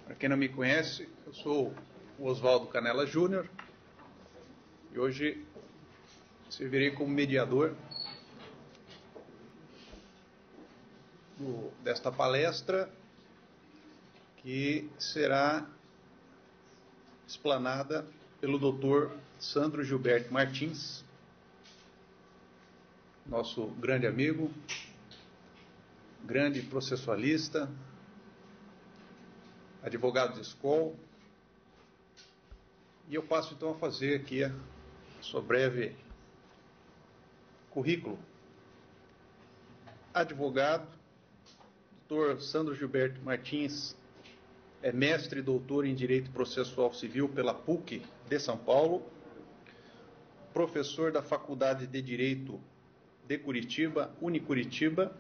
Para quem não me conhece, eu sou o Oswaldo Canella Júnior e hoje servirei como mediador desta palestra, que será explanada pelo Dr. Sandro Gilberto Martins, nosso grande amigo, grande processualista, advogado de escola. E eu passo então a fazer aqui a sua breve currículo. Advogado, Dr. Sandro Gilberto Martins é mestre e doutor em Direito Processual Civil pela PUC de São Paulo, professor da Faculdade de Direito de Curitiba, Unicuritiba,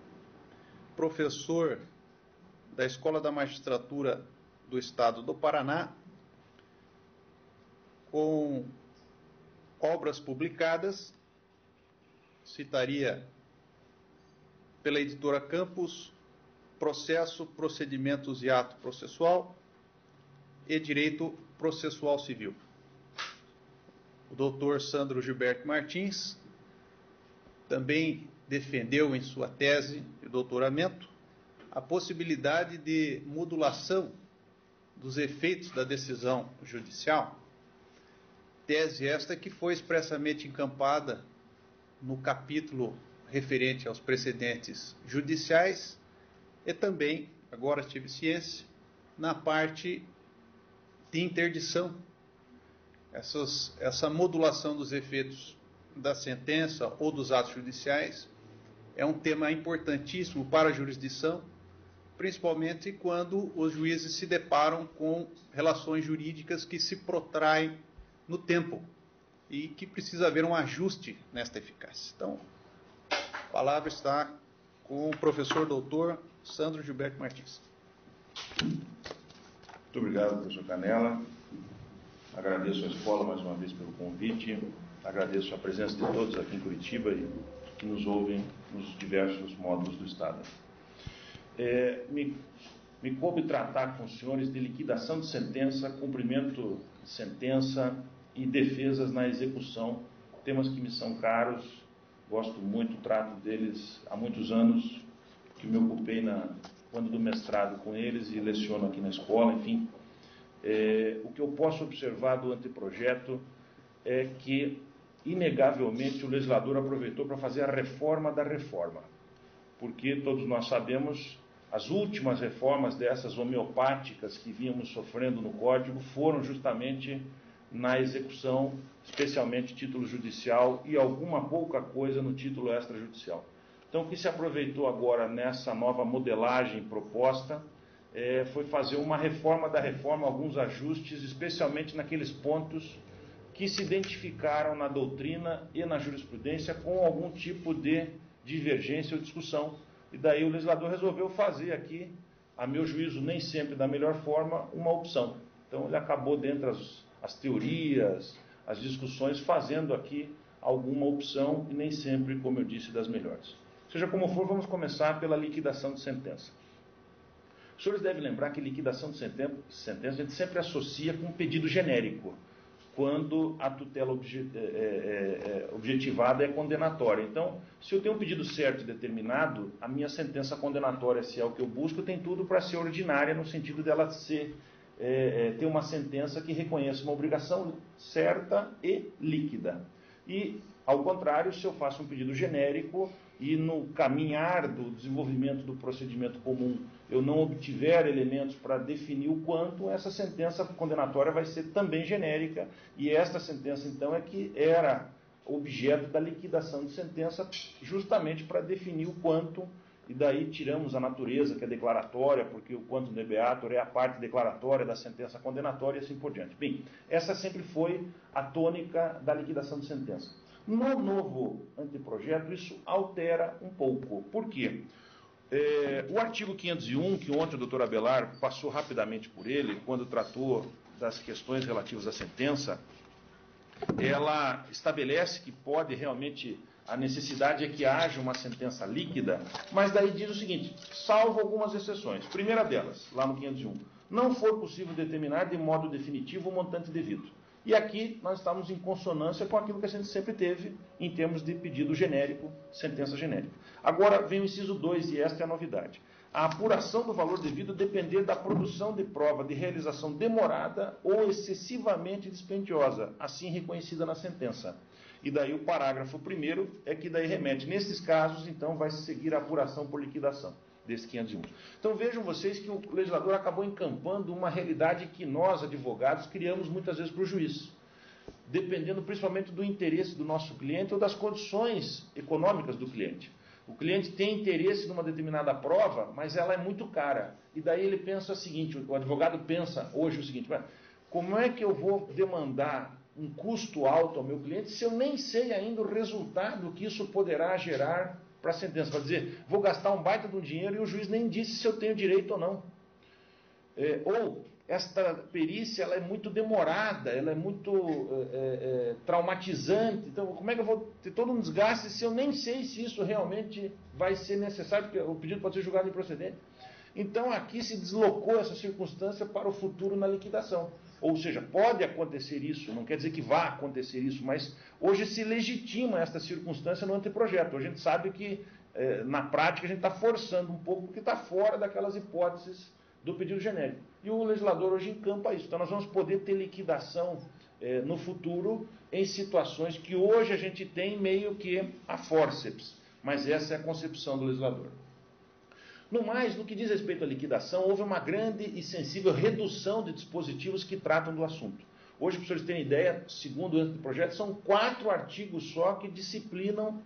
professor da Escola da Magistratura do Estado do Paraná, com obras publicadas, citaria pela editora Campos, Processo, Procedimentos e Ato Processual e Direito Processual Civil. O doutor Sandro Gilberto Martins também defendeu em sua tese de doutoramento a possibilidade de modulação dos efeitos da decisão judicial, tese esta que foi expressamente encampada no capítulo referente aos precedentes judiciais e também, agora tive ciência, na parte de interdição. Essa modulação dos efeitos da sentença ou dos atos judiciais é um tema importantíssimo para a jurisdição, principalmente quando os juízes se deparam com relações jurídicas que se protraem no tempo e que precisa haver um ajuste nesta eficácia. Então, a palavra está com o professor doutor Sandro Gilberto Martins. Muito obrigado, professor Canella. Agradeço à escola mais uma vez pelo convite, agradeço a presença de todos aqui em Curitiba e que nos ouvem nos diversos módulos do Estado. Me coube tratar com os senhores de liquidação de sentença, cumprimento de sentença e defesas na execução, temas que me são caros, gosto muito, trato deles há muitos anos, que me ocupei quando do mestrado com eles e leciono aqui na escola, enfim. O que eu posso observar do anteprojeto é que, inegavelmente, o legislador aproveitou para fazer a reforma da reforma, porque todos nós sabemos, as últimas reformas dessas homeopáticas que vínhamos sofrendo no Código foram justamente na execução, especialmente título judicial e alguma pouca coisa no título extrajudicial. Então, o que se aproveitou agora nessa nova modelagem proposta foi fazer uma reforma da reforma, alguns ajustes, especialmente naqueles pontos que se identificaram na doutrina e na jurisprudência com algum tipo de divergência ou discussão. E daí o legislador resolveu fazer aqui, a meu juízo, nem sempre da melhor forma, uma opção. Então ele acabou, dentre as teorias, as discussões, fazendo aqui alguma opção, e nem sempre, como eu disse, das melhores. Seja como for, vamos começar pela liquidação de sentença. Os senhores devem lembrar que liquidação de sentença a gente sempre associa com um pedido genérico, quando a tutela objetivada é condenatória. Então, se eu tenho um pedido certo e determinado, a minha sentença condenatória, se é o que eu busco, tem tudo para ser ordinária, no sentido dela ter uma sentença que reconheça uma obrigação certa e líquida. E, ao contrário, se eu faço um pedido genérico e no caminhar do desenvolvimento do procedimento comum eu não obtiver elementos para definir o quanto, essa sentença condenatória vai ser também genérica, e esta sentença, então, é que era objeto da liquidação de sentença, justamente para definir o quanto, e daí tiramos a natureza, que é declaratória, porque o quantum debeatur é a parte declaratória da sentença condenatória e assim por diante. Bem, essa sempre foi a tônica da liquidação de sentença. No novo anteprojeto, isso altera um pouco. Por quê? O artigo 501, que ontem o doutor Abelar passou rapidamente por ele, quando tratou das questões relativas à sentença, ela estabelece que pode realmente, a necessidade é que haja uma sentença líquida, mas daí diz o seguinte, salvo algumas exceções. Primeira delas, lá no 501, não for possível determinar de modo definitivo o montante devido. E aqui nós estamos em consonância com aquilo que a gente sempre teve em termos de pedido genérico, sentença genérica. Agora vem o inciso 2, e esta é a novidade. A apuração do valor devido depender da produção de prova de realização demorada ou excessivamente dispendiosa, assim reconhecida na sentença. E daí o parágrafo 1º é que daí remete. Nesses casos, então, vai se seguir a apuração por liquidação desse 501. Então vejam vocês que o legislador acabou encampando uma realidade que nós, advogados, criamos muitas vezes para o juiz, dependendo principalmente do interesse do nosso cliente ou das condições econômicas do cliente. O cliente tem interesse numa determinada prova, mas ela é muito cara. E daí ele pensa o seguinte, o advogado pensa hoje o seguinte, como é que eu vou demandar um custo alto ao meu cliente se eu nem sei ainda o resultado que isso poderá gerar para a sentença? Para dizer, vou gastar um baita de um dinheiro e o juiz nem disse se eu tenho direito ou não. Ou esta perícia ela é muito demorada, ela é muito traumatizante, então como é que eu vou ter todo um desgaste se eu nem sei se isso realmente vai ser necessário, porque o pedido pode ser julgado improcedente. Então aqui se deslocou essa circunstância para o futuro na liquidação. Ou seja, pode acontecer isso, não quer dizer que vá acontecer isso, mas hoje se legitima esta circunstância no anteprojeto. A gente sabe que, na prática, a gente está forçando um pouco, porque está fora daquelas hipóteses do pedido genérico. E o legislador hoje encampa isso. Então nós vamos poder ter liquidação no futuro em situações que hoje a gente tem meio que a fórceps. Mas essa é a concepção do legislador. No mais, no que diz respeito à liquidação, houve uma grande e sensível redução de dispositivos que tratam do assunto. Hoje, para vocês terem ideia, segundo o anteprojeto, são 4 artigos só que disciplinam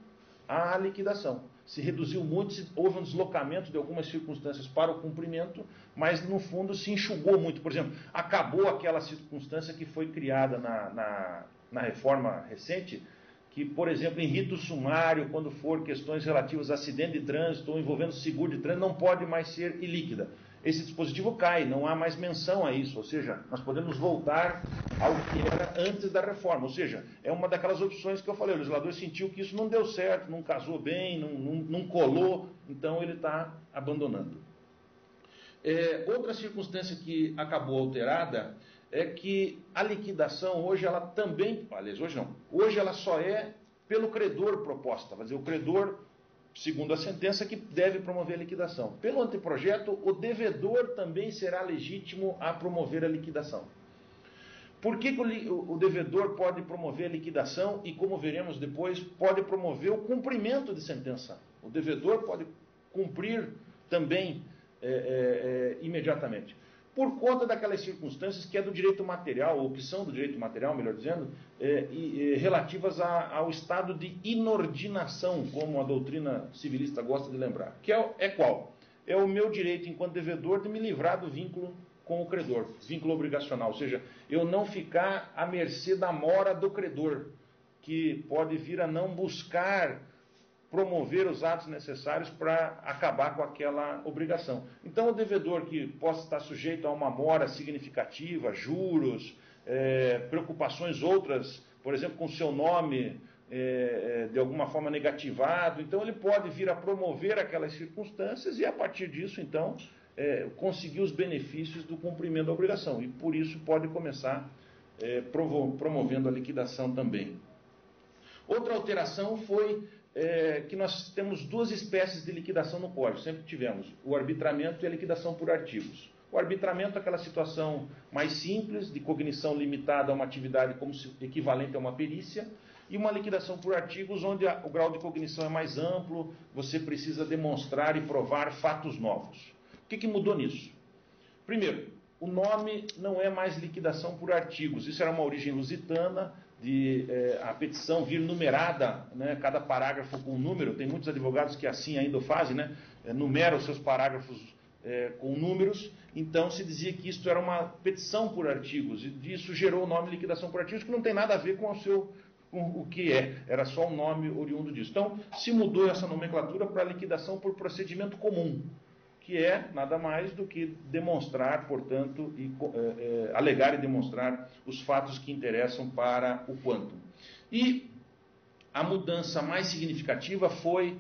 a liquidação. Se reduziu muito, houve um deslocamento de algumas circunstâncias para o cumprimento, mas no fundo se enxugou muito. Por exemplo, acabou aquela circunstância que foi criada na reforma recente, que, por exemplo, em rito sumário, quando for questões relativas a acidente de trânsito ou envolvendo seguro de trânsito, não pode mais ser ilíquida. Esse dispositivo cai, não há mais menção a isso, ou seja, nós podemos voltar ao que era antes da reforma, ou seja, é uma daquelas opções que eu falei, o legislador sentiu que isso não deu certo, não casou bem, não colou, então ele está abandonando. Outra circunstância que acabou alterada é que a liquidação hoje ela também, aliás, hoje não, hoje ela só é pelo credor proposta, vai dizer, o credor, segundo a sentença, que deve promover a liquidação. Pelo anteprojeto, o devedor também será legítimo a promover a liquidação. Por que o devedor pode promover a liquidação e, como veremos depois, pode promover o cumprimento de sentença? O devedor pode cumprir também imediatamente. Por conta daquelas circunstâncias que é do direito material, ou que são do direito material, melhor dizendo, relativas ao estado de inordinação, como a doutrina civilista gosta de lembrar. Que é qual? É o meu direito, enquanto devedor, de me livrar do vínculo com o credor, vínculo obrigacional, ou seja, eu não ficar à mercê da mora do credor, que pode vir a não buscar promover os atos necessários para acabar com aquela obrigação. Então, o devedor que possa estar sujeito a uma mora significativa, juros, preocupações outras, por exemplo, com seu nome de alguma forma negativado, então ele pode vir a promover aquelas circunstâncias e, a partir disso, então, conseguir os benefícios do cumprimento da obrigação. E, por isso, pode começar promovendo a liquidação também. Outra alteração foi que nós temos 2 espécies de liquidação no Código, sempre tivemos, o arbitramento e a liquidação por artigos. O arbitramento é aquela situação mais simples, de cognição limitada a uma atividade como equivalente a uma perícia, e uma liquidação por artigos, onde o grau de cognição é mais amplo, você precisa demonstrar e provar fatos novos. O que mudou nisso? Primeiro, o nome não é mais liquidação por artigos, isso era uma origem lusitana, de a petição vir numerada, né, cada parágrafo com um número, tem muitos advogados que assim ainda o fazem, né, numeram os seus parágrafos com números, então se dizia que isto era uma petição por artigos, e isso gerou o nome liquidação por artigos, que não tem nada a ver com o que era só um nome oriundo disso. Então, se mudou essa nomenclatura para liquidação por procedimento comum, que é nada mais do que demonstrar, portanto, alegar e demonstrar os fatos que interessam para o quantum. E a mudança mais significativa foi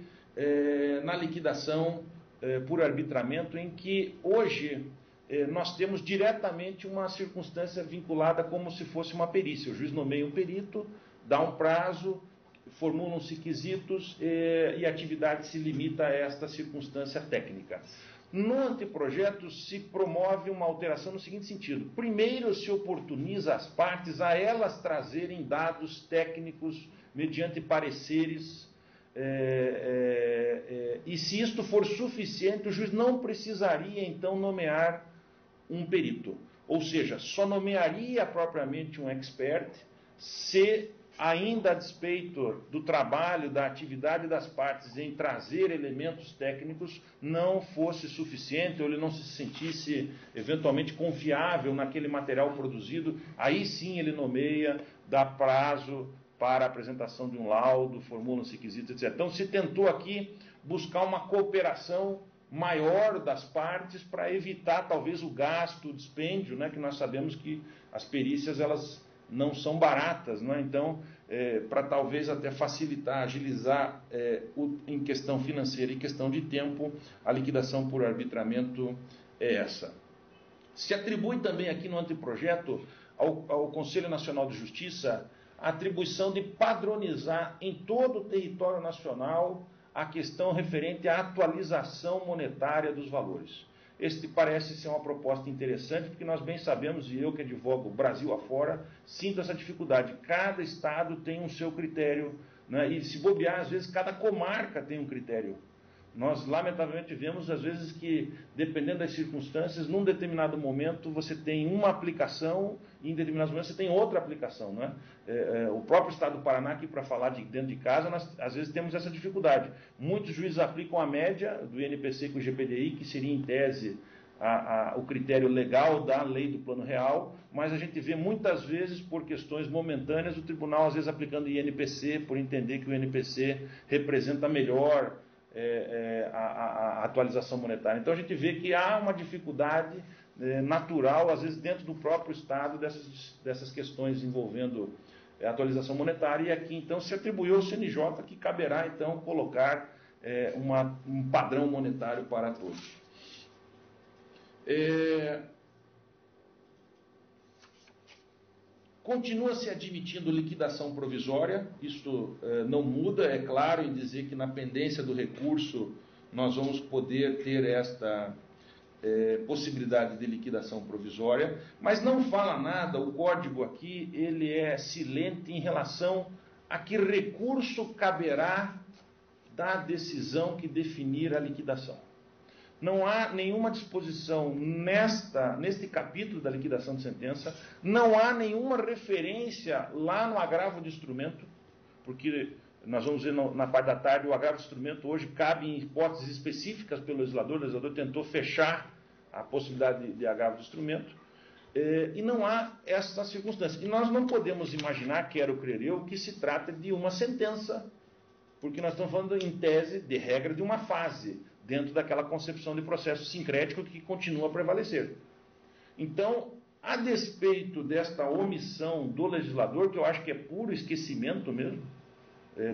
na liquidação por arbitramento, em que hoje nós temos diretamente uma circunstância vinculada como se fosse uma perícia. O juiz nomeia um perito, dá um prazo, formulam-se quesitos e a atividade se limita a esta circunstância técnica. No anteprojeto se promove uma alteração no seguinte sentido: primeiro se oportuniza as partes a elas trazerem dados técnicos mediante pareceres, e se isto for suficiente, o juiz não precisaria então nomear um perito, ou seja, só nomearia propriamente um expert se, ainda a despeito do trabalho, da atividade das partes em trazer elementos técnicos, não fosse suficiente, ou ele não se sentisse eventualmente confiável naquele material produzido, aí sim ele nomeia, dá prazo para a apresentação de um laudo, formulam-se quesitos, etc. Então se tentou aqui buscar uma cooperação maior das partes para evitar talvez o gasto, o dispêndio, né, que nós sabemos que as perícias elas não são baratas, não é? Então, para talvez até facilitar, agilizar em questão financeira e questão de tempo, a liquidação por arbitramento é essa. Se atribui também aqui no anteprojeto ao Conselho Nacional de Justiça a atribuição de padronizar em todo o território nacional a questão referente à atualização monetária dos valores. Este parece ser uma proposta interessante, porque nós bem sabemos, e eu que advogo Brasil afora, sinto essa dificuldade. Cada estado tem um seu critério, né? E se bobear, às vezes cada comarca tem um critério. Nós, lamentavelmente, vemos, às vezes, que, dependendo das circunstâncias, num determinado momento você tem uma aplicação e, em determinados momentos, você tem outra aplicação. Não é? O próprio Estado do Paraná, aqui para falar de dentro de casa, nós, às vezes, temos essa dificuldade. Muitos juízes aplicam a média do INPC com o GPDI, que seria, em tese, o critério legal da lei do Plano Real, mas a gente vê, muitas vezes, por questões momentâneas, o tribunal, às vezes, aplicando o INPC, por entender que o INPC representa melhor a atualização monetária. Então a gente vê que há uma dificuldade natural, às vezes dentro do próprio Estado, dessas questões envolvendo a atualização monetária, e aqui então se atribuiu ao CNJ que caberá então colocar um padrão monetário para todos. Continua-se admitindo liquidação provisória, isto não muda, é claro, em dizer que na pendência do recurso nós vamos poder ter esta possibilidade de liquidação provisória, mas não fala nada, o código aqui ele é silente em relação a que recurso caberá da decisão que definir a liquidação. Não há nenhuma disposição neste capítulo da liquidação de sentença, não há nenhuma referência lá no agravo de instrumento, porque nós vamos ver na parte da tarde, o agravo de instrumento hoje cabe em hipóteses específicas pelo legislador, o legislador tentou fechar a possibilidade de agravo de instrumento, e não há essa circunstância. E nós não podemos imaginar, quero crer eu, que se trata de uma sentença, porque nós estamos falando, em tese, de regra de uma fase, dentro daquela concepção de processo sincrético que continua a prevalecer. Então, a despeito desta omissão do legislador, que eu acho que é puro esquecimento mesmo,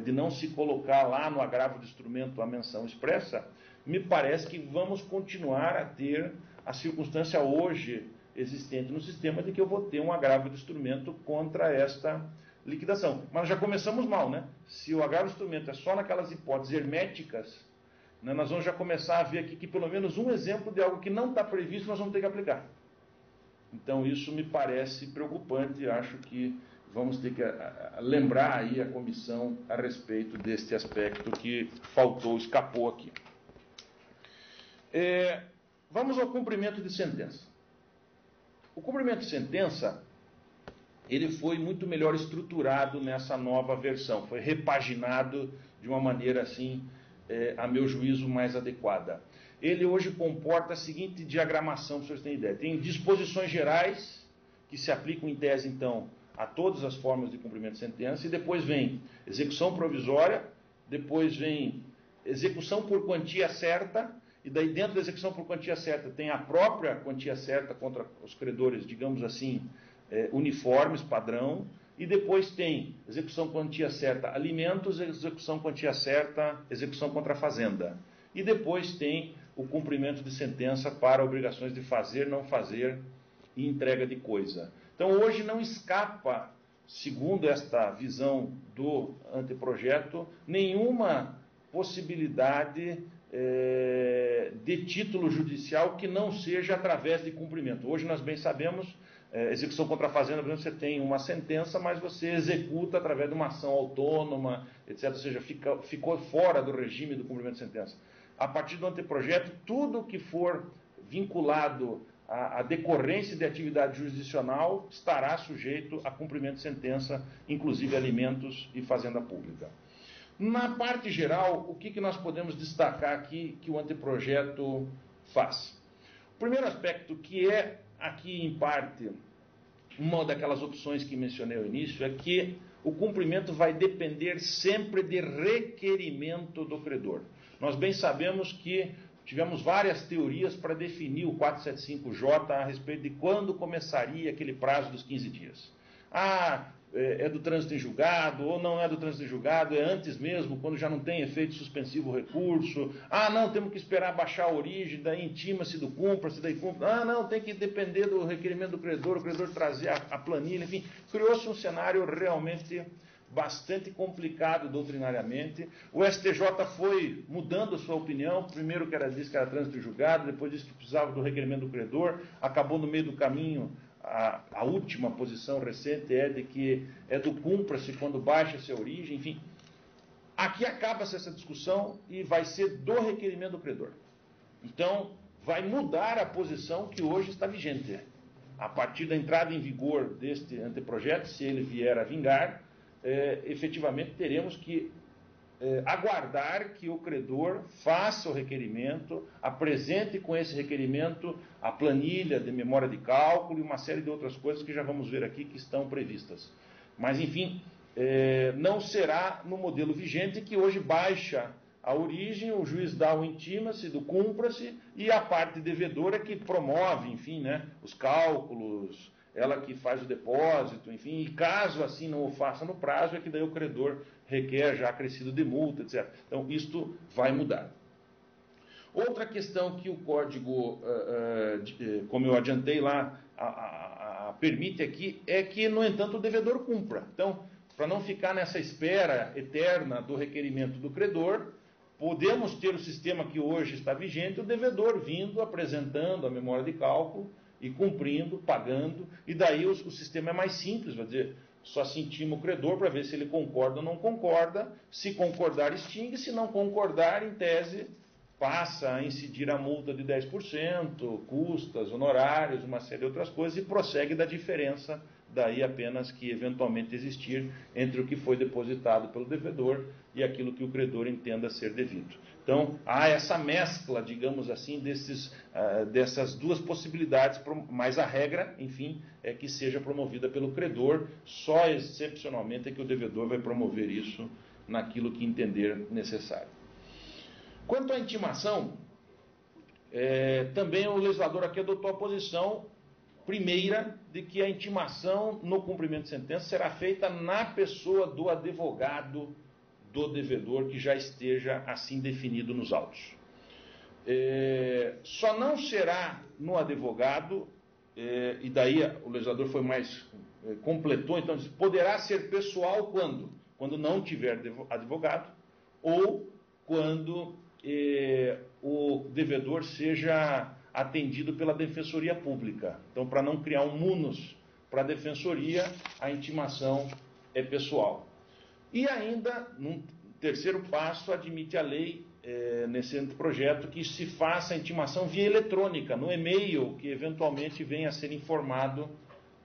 de não se colocar lá no agravo de instrumento a menção expressa, me parece que vamos continuar a ter a circunstância hoje existente no sistema de que eu vou ter um agravo de instrumento contra esta liquidação. Mas já começamos mal, né? Se o agravo de instrumento é só naquelas hipóteses herméticas, nós vamos já começar a ver aqui que pelo menos um exemplo de algo que não está previsto nós vamos ter que aplicar. Então isso me parece preocupante e acho que vamos ter que lembrar aí a comissão a respeito deste aspecto que faltou, escapou aqui. Vamos ao cumprimento de sentença. O cumprimento de sentença, ele foi muito melhor estruturado nessa nova versão, foi repaginado de uma maneira assim, a meu juízo, mais adequada. Ele hoje comporta a seguinte diagramação, para vocês terem ideia. Tem disposições gerais, que se aplicam em tese, então, a todas as formas de cumprimento de sentença, e depois vem execução provisória, depois vem execução por quantia certa, e daí dentro da execução por quantia certa tem a própria quantia certa contra os credores, digamos assim, uniformes, padrão, e depois tem execução quantia certa alimentos, execução quantia certa, execução contra a fazenda. E depois tem o cumprimento de sentença para obrigações de fazer, não fazer e entrega de coisa. Então, hoje não escapa, segundo esta visão do anteprojeto, nenhuma possibilidade de título judicial que não seja através de cumprimento. Hoje nós bem sabemos, execução contra a fazenda, por exemplo, você tem uma sentença, mas você executa através de uma ação autônoma, etc. Ou seja, ficou fora do regime do cumprimento de sentença. A partir do anteprojeto, tudo que for vinculado à decorrência de atividade jurisdicional estará sujeito a cumprimento de sentença, inclusive alimentos e fazenda pública. Na parte geral, o que nós podemos destacar aqui que o anteprojeto faz? O primeiro aspecto, que é aqui em parte uma daquelas opções que mencionei ao início, é que o cumprimento vai depender sempre de requerimento do credor. Nós bem sabemos que tivemos várias teorias para definir o 475J a respeito de quando começaria aquele prazo dos 15 dias. É do trânsito em julgado, ou não é do trânsito em julgado, é antes mesmo, quando já não tem efeito suspensivo o recurso. Não, temos que esperar baixar a origem, daí intima-se do cumpra-se, daí cumpra. Não, tem que depender do requerimento do credor, o credor trazer a planilha, enfim. Criou-se um cenário realmente bastante complicado doutrinariamente. O STJ foi mudando a sua opinião, primeiro disse que era trânsito em julgado, depois disse que precisava do requerimento do credor, acabou no meio do caminho. A última posição recente é de que é do cumpra-se quando baixa-se a origem, enfim. Aqui acaba-se essa discussão e vai ser do requerimento do credor. Então, vai mudar a posição que hoje está vigente. A partir da entrada em vigor deste anteprojeto, se ele vier a vingar, efetivamente teremos que aguardar que o credor faça o requerimento, apresente com esse requerimento a planilha de memória de cálculo e uma série de outras coisas que já vamos ver aqui que estão previstas. Mas, enfim, não será no modelo vigente, que hoje baixa a origem, o juiz dá o intima-se, do cumpra-se, e a parte devedora que promove, enfim, os cálculos, ela que faz o depósito, enfim, e caso assim não o faça no prazo, é que daí o credor requer já acrescido de multa, etc. Então, isto vai mudar. Outra questão que o código, como eu adiantei lá, permite aqui, é que, no entanto, o devedor cumpra. Então, para não ficar nessa espera eterna do requerimento do credor, podemos ter o sistema que hoje está vigente, o devedor vindo, apresentando a memória de cálculo, e cumprindo, pagando, e daí o sistema é mais simples, vai dizer, só se intima o credor para ver se ele concorda ou não concorda, se concordar extingue, se não concordar, em tese, passa a incidir a multa de 10%, custas, honorários, uma série de outras coisas, e prossegue da diferença, daí apenas que eventualmente existir entre o que foi depositado pelo devedor e aquilo que o credor entenda ser devido. Então, há essa mescla, digamos assim, dessas duas possibilidades, mas a regra, enfim, é que seja promovida pelo credor, só excepcionalmente é que o devedor vai promover isso naquilo que entender necessário. Quanto à intimação, também o legislador aqui adotou a posição primeira de que a intimação no cumprimento de sentença será feita na pessoa do advogado do devedor que já esteja assim definido nos autos. Só não será no advogado, e daí o legislador foi mais, completou, então poderá ser pessoal quando? Quando não tiver advogado, ou quando o devedor seja atendido pela Defensoria Pública. Então, para não criar um munus para a Defensoria, a intimação é pessoal. E ainda, num terceiro passo, admite a lei, nesse projeto, que se faça a intimação via eletrônica, no e-mail, que eventualmente venha a ser informado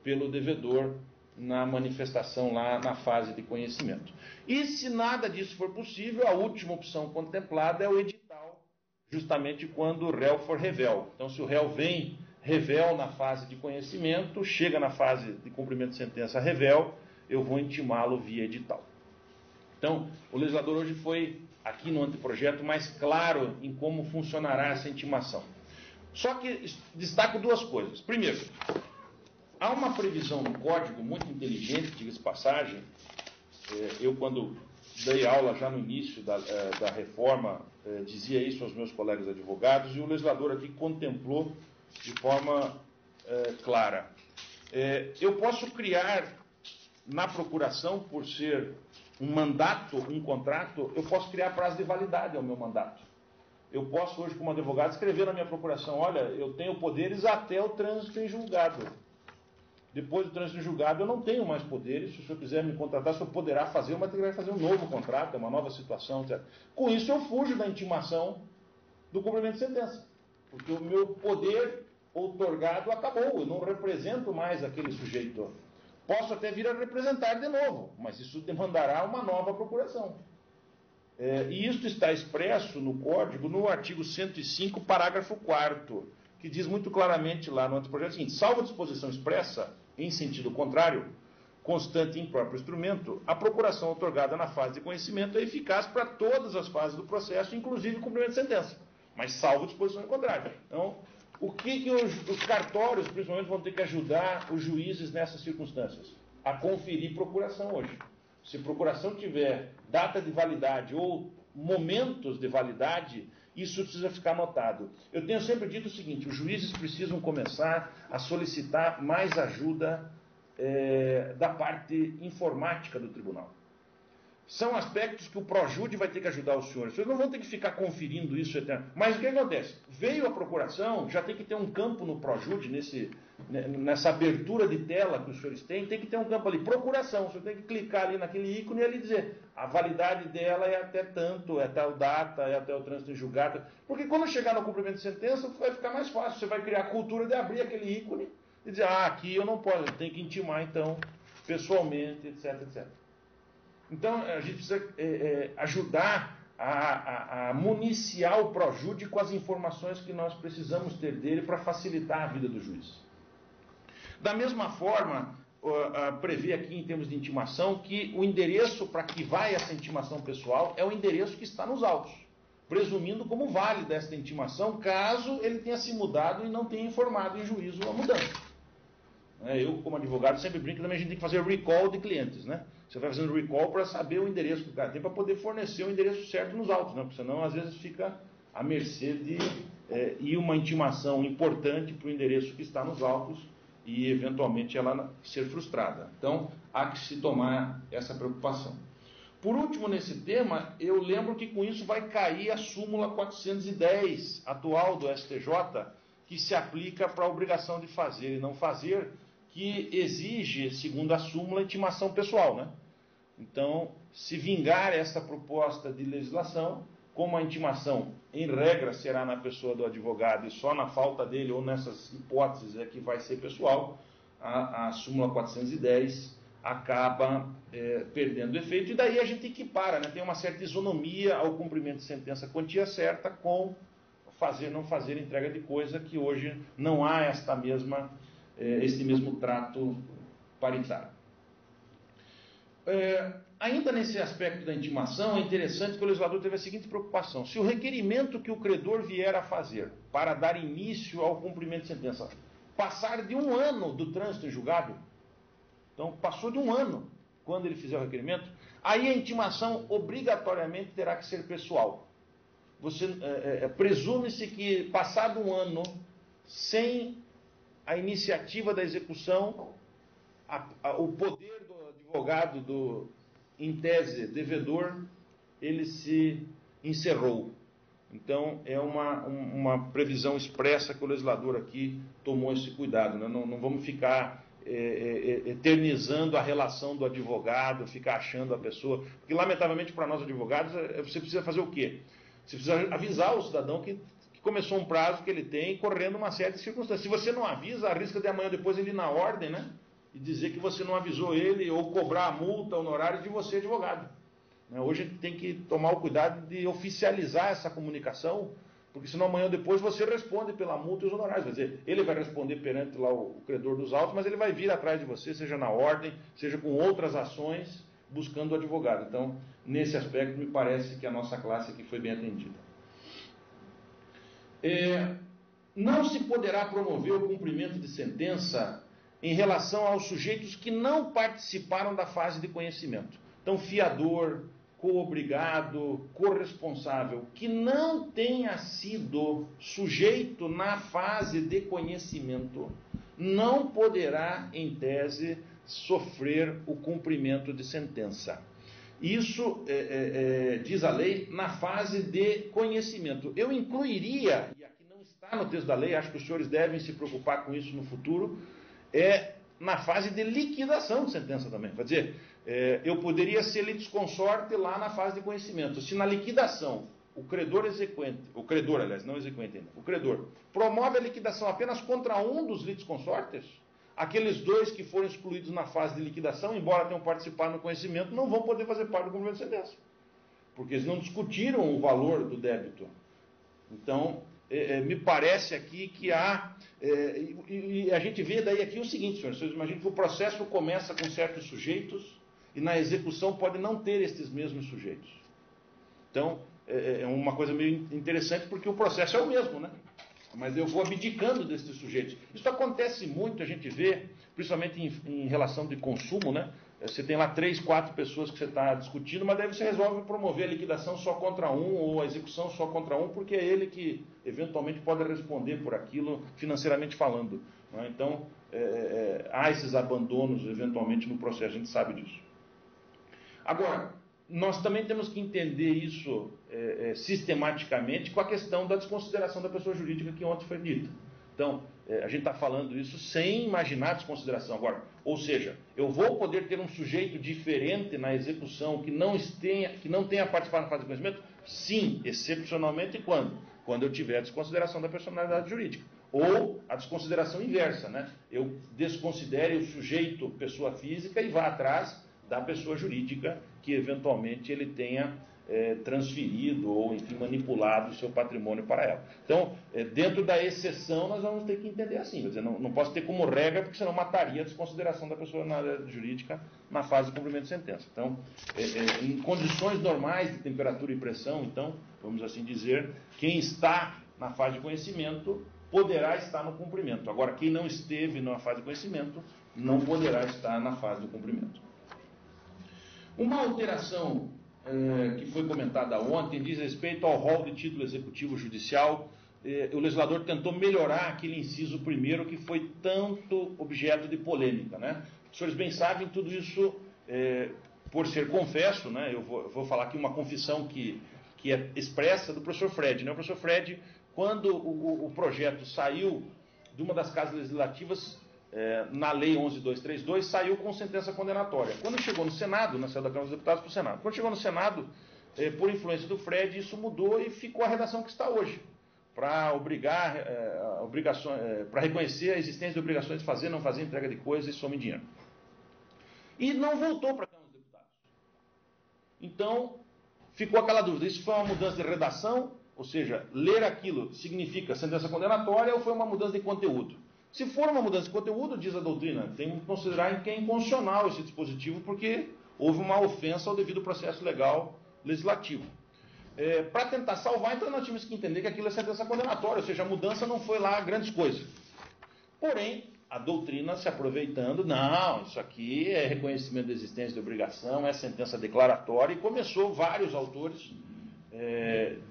pelo devedor na manifestação lá na fase de conhecimento. E se nada disso for possível, a última opção contemplada é o edital, justamente quando o réu for revel. Então, se o réu vem revel na fase de conhecimento, chega na fase de cumprimento de sentença revel, eu vou intimá-lo via edital. Então, o legislador hoje foi, aqui no anteprojeto, mais claro em como funcionará essa intimação. Só que destaco duas coisas. Primeiro, há uma previsão no código muito inteligente, diga-se passagem. Eu, quando dei aula já no início da reforma dizia isso aos meus colegas advogados, e o legislador aqui contemplou de forma clara. Eu posso criar na procuração, por ser um mandato, um contrato, eu posso criar prazo de validade ao meu mandato. Eu posso hoje, como advogado, escrever na minha procuração, olha, eu tenho poderes até o trânsito em julgado. Depois do trânsito em julgado, eu não tenho mais poderes. Se o senhor quiser me contratar, o senhor poderá fazer, mas terá que fazer um novo contrato, uma nova situação, etc. Com isso, eu fujo da intimação do cumprimento de sentença. Porque o meu poder outorgado acabou, eu não represento mais aquele sujeito. Posso até vir a representar de novo, mas isso demandará uma nova procuração. E isso está expresso no Código, no artigo 105, parágrafo 4º, que diz muito claramente lá no anteprojeto o seguinte: salvo disposição expressa, em sentido contrário, constante em próprio instrumento, a procuração outorgada na fase de conhecimento é eficaz para todas as fases do processo, inclusive o cumprimento de sentença, mas salvo disposição contrária. Então, o que os cartórios, principalmente, vão ter que ajudar os juízes nessas circunstâncias? A conferir procuração hoje. Se procuração tiver data de validade ou momentos de validade, isso precisa ficar anotado. Eu tenho sempre dito o seguinte: os juízes precisam começar a solicitar mais ajuda da parte informática do tribunal. São aspectos que o Projúdi vai ter que ajudar os senhores. Vocês não vão ter que ficar conferindo isso eterno. Mas o que acontece? Veio a procuração, já tem que ter um campo no Projúdi, nessa abertura de tela que os senhores têm, tem que ter um campo ali, procuração. O senhor tem que clicar ali naquele ícone e ali dizer, a validade dela é até tanto, é tal data, é até o trânsito em julgado. Porque quando chegar no cumprimento de sentença, vai ficar mais fácil. Você vai criar a cultura de abrir aquele ícone e dizer, aqui eu não posso, eu tenho que intimar então, pessoalmente, etc, etc. Então, a gente precisa ajudar a municiar o Projúdi com as informações que nós precisamos ter dele para facilitar a vida do juiz. Da mesma forma, prevê aqui, em termos de intimação, que o endereço para que vai essa intimação pessoal é o endereço que está nos autos, presumindo como válida esta intimação, caso ele tenha se mudado e não tenha informado em juízo a mudança. Eu, como advogado, sempre brinco, também a gente tem que fazer recall de clientes, né? Você vai fazendo recall para saber o endereço que o cara tem, para poder fornecer o endereço certo nos autos, né? Porque senão, às vezes, fica à mercê de ir uma intimação importante para o endereço que está nos autos e, eventualmente, ela ser frustrada. Então, há que se tomar essa preocupação. Por último, nesse tema, eu lembro que com isso vai cair a súmula 410, atual do STJ, que se aplica para a obrigação de fazer e não fazer, que exige, segundo a súmula, intimação pessoal, né? Então, se vingar essa proposta de legislação, como a intimação, em regra, será na pessoa do advogado e só na falta dele, ou nessas hipóteses é que vai ser pessoal, a súmula 410 acaba perdendo efeito, e daí a gente equipara, né? Tem uma certa isonomia ao cumprimento de sentença quantia certa com fazer, não fazer entrega de coisa, que hoje não há este mesmo trato paritário. Ainda nesse aspecto da intimação, é interessante que o legislador teve a seguinte preocupação: se o requerimento que o credor vier a fazer para dar início ao cumprimento de sentença passar de 1 ano do trânsito em julgado, então passou de 1 ano quando ele fizer o requerimento, aí a intimação obrigatoriamente terá que ser pessoal. Presume-se que, passado 1 ano, sem a iniciativa da execução, o poder do advogado, em tese, devedor, ele se encerrou. Então, é uma previsão expressa que o legislador aqui tomou esse cuidado, né? Não vamos ficar eternizando a relação do advogado, ficar achando a pessoa, porque, lamentavelmente, para nós advogados, você precisa fazer o quê? Você precisa avisar o cidadão que começou um prazo que ele tem, correndo uma série de circunstâncias. Se você não avisa, arrisca de amanhã depois ele ir na ordem, né? E dizer que você não avisou ele, ou cobrar a multa, honorário de você, advogado. Hoje a gente tem que tomar o cuidado de oficializar essa comunicação, porque senão amanhã depois você responde pela multa e os honorários. Quer dizer, ele vai responder perante lá o credor dos autos, mas ele vai vir atrás de você, seja na ordem, seja com outras ações, buscando o advogado. Então, nesse aspecto, me parece que a nossa classe aqui foi bem atendida. Não se poderá promover o cumprimento de sentença em relação aos sujeitos que não participaram da fase de conhecimento. Então, fiador, coobrigado, corresponsável, que não tenha sido sujeito na fase de conhecimento, não poderá, em tese, sofrer o cumprimento de sentença. Isso, diz a lei, na fase de conhecimento. Eu incluiria, e aqui não está no texto da lei, acho que os senhores devem se preocupar com isso no futuro, na fase de liquidação de sentença também. Quer dizer, eu poderia ser litisconsorte lá na fase de conhecimento. Se na liquidação o credor exequente, o credor, aliás, não exequente ainda, o credor promove a liquidação apenas contra um dos litisconsortes, aqueles dois que foram excluídos na fase de liquidação, embora tenham participado no conhecimento, não vão poder fazer parte do cumprimento de sentença, porque eles não discutiram o valor do débito. Então, me parece aqui que há... e a gente vê daí aqui o seguinte, senhores, vocês imaginam que o processo começa com certos sujeitos e na execução pode não ter estes mesmos sujeitos. Então, é uma coisa meio interessante porque o processo é o mesmo, né? Mas eu vou abdicando desses sujeitos. Isso acontece muito, a gente vê, principalmente em relação de consumo, né? Você tem lá 3, 4 pessoas que você está discutindo, mas daí você resolve promover a liquidação só contra um, ou a execução só contra um, porque é ele que eventualmente pode responder por aquilo, financeiramente falando. Né? Então, há esses abandonos eventualmente no processo, a gente sabe disso. Agora, nós também temos que entender isso sistematicamente com a questão da desconsideração da pessoa jurídica que ontem foi dita. Então, a gente está falando isso sem imaginar a desconsideração. Agora, ou seja, eu vou poder ter um sujeito diferente na execução que não tenha participado na fase de conhecimento? Sim, excepcionalmente quando? Quando eu tiver a desconsideração da personalidade jurídica. Ou a desconsideração inversa, né? Eu desconsidere o sujeito pessoa física e vá atrás da pessoa jurídica que eventualmente ele tenha transferido ou, enfim, manipulado o seu patrimônio para ela. Então, dentro da exceção, nós vamos ter que entender assim. Quer dizer, não posso ter como regra, porque senão mataria a desconsideração da pessoa jurídica na fase de cumprimento de sentença. Então, em condições normais de temperatura e pressão, então, vamos assim dizer, quem está na fase de conhecimento poderá estar no cumprimento. Agora, quem não esteve na fase de conhecimento não poderá estar na fase de cumprimento. Uma alteração que foi comentada ontem diz respeito ao rol de título executivo judicial. O legislador tentou melhorar aquele inciso primeiro que foi tanto objeto de polêmica, né? Os senhores bem sabem, tudo isso, por ser confesso, né? Eu vou falar aqui uma confissão que é expressa do professor Fred, né? O professor Fred, quando o projeto saiu de uma das casas legislativas, na Lei 11.232, saiu com sentença condenatória. Quando chegou no Senado, na sede da Câmara dos Deputados para o Senado, quando chegou no Senado, por influência do Fred, isso mudou e ficou a redação que está hoje, para obrigar, para reconhecer a existência de obrigações de fazer, não fazer entrega de coisas e soma em dinheiro. E não voltou para a Câmara dos Deputados. Então, ficou aquela dúvida, isso foi uma mudança de redação, ou seja, ler aquilo significa sentença condenatória ou foi uma mudança de conteúdo? Se for uma mudança de conteúdo, diz a doutrina, tem que considerar que é inconstitucional esse dispositivo, porque houve uma ofensa ao devido processo legal legislativo. Para tentar salvar, então nós tínhamos que entender que aquilo é sentença condenatória, ou seja, a mudança não foi lá grandes coisas. Porém, a doutrina se aproveitando, não, isso aqui é reconhecimento da existência de obrigação, é sentença declaratória, e começou vários autores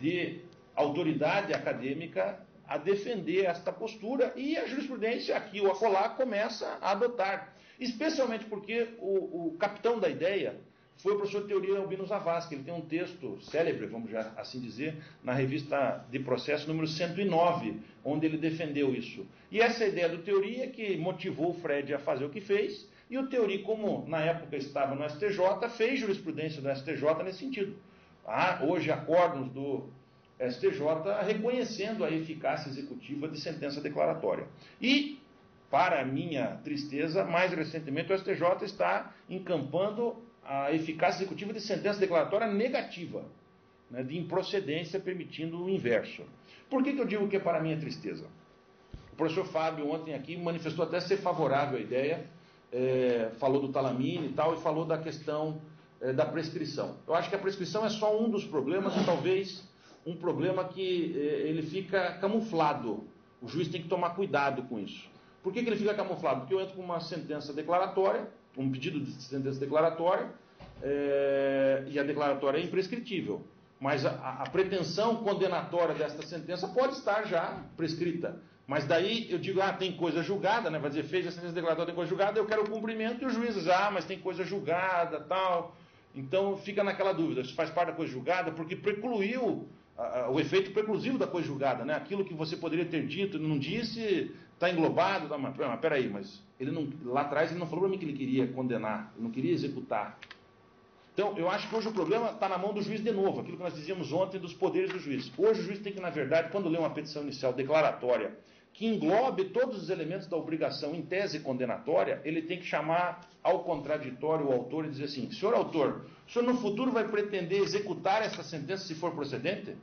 de autoridade acadêmica a defender esta postura, e a jurisprudência aqui ou acolá começa a adotar, especialmente porque o capitão da ideia foi o professor de teoria Albino Zavascki. Ele tem um texto célebre, vamos já assim dizer, na revista de processo número 109, onde ele defendeu isso. E essa ideia do teoria que motivou o Fred a fazer o que fez, e o teoria, como na época estava no STJ, fez jurisprudência do STJ nesse sentido. Hoje acórdãos do STJ reconhecendo a eficácia executiva de sentença declaratória. E, para minha tristeza, mais recentemente o STJ está encampando a eficácia executiva de sentença declaratória negativa, né, de improcedência, permitindo o inverso. Por que eu digo que é para minha tristeza? O professor Fábio ontem aqui manifestou até ser favorável à ideia, falou do Talamine e tal, e falou da questão da prescrição. Eu acho que a prescrição é só um dos problemas, e talvez um problema que ele fica camuflado. O juiz tem que tomar cuidado com isso. Por que ele fica camuflado? Porque eu entro com uma sentença declaratória, um pedido de sentença declaratória, e a declaratória é imprescritível. Mas a pretensão condenatória desta sentença pode estar já prescrita. Mas daí eu digo, tem coisa julgada, né? Vai dizer, fez a sentença declaratória, tem coisa julgada, eu quero o cumprimento, e o juiz diz, mas tem coisa julgada, tal. Então fica naquela dúvida, se faz parte da coisa julgada, porque precluiu o efeito preclusivo da coisa julgada, né? Aquilo que você poderia ter dito, não disse, está englobado, mas peraí, mas ele não, lá atrás ele não falou para mim que ele queria condenar, ele não queria executar. Então, eu acho que hoje o problema está na mão do juiz de novo, aquilo que nós dizíamos ontem dos poderes do juiz. Hoje o juiz tem que, na verdade, quando lê uma petição inicial declaratória, que englobe todos os elementos da obrigação em tese condenatória, ele tem que chamar ao contraditório o autor e dizer assim, senhor autor, o senhor no futuro vai pretender executar essa sentença se for procedente?